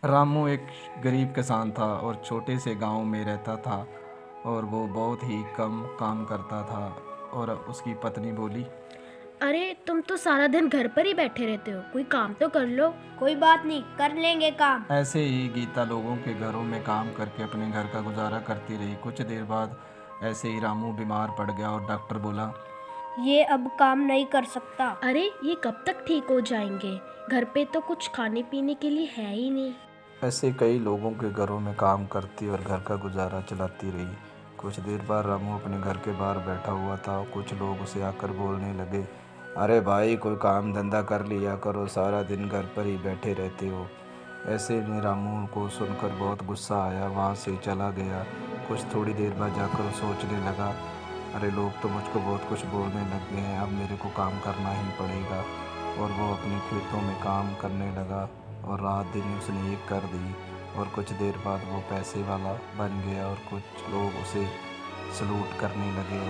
रामू एक गरीब किसान था और छोटे से गांव में रहता था और वो बहुत ही कम काम करता था। और उसकी पत्नी बोली, अरे तुम तो सारा दिन घर पर ही बैठे रहते हो, कोई काम तो कर लो। कोई बात नहीं, कर लेंगे काम। ऐसे ही गीता लोगों के घरों में काम करके अपने घर का गुजारा करती रही। कुछ देर बाद ऐसे ही रामू बीमार पड़ गया और डॉक्टर बोला, ये अब काम नहीं कर सकता। अरे ये कब तक ठीक हो जाएंगे? घर पे तो कुछ खाने पीने के लिए है ही नहीं। ऐसे कई लोगों के घरों में काम करती और घर का गुजारा चलाती रही। कुछ देर बाद रामू अपने घर के बाहर बैठा हुआ था। कुछ लोग उसे आकर बोलने लगे, अरे भाई कोई काम धंधा कर लिया करो, सारा दिन घर पर ही बैठे रहते हो। ऐसे में रामू को सुनकर बहुत गुस्सा आया, वहाँ से चला गया। कुछ थोड़ी देर बाद जाकर वो सोचने लगा, अरे लोग तो मुझको बहुत कुछ बोलने लग गए हैं, अब मेरे को काम करना ही पड़ेगा। और वो अपने खेतों में काम करने लगा और रात दिन उसने एक कर दी। और कुछ देर बाद वो पैसे वाला बन गया और कुछ लोग उसे सलूट करने लगे।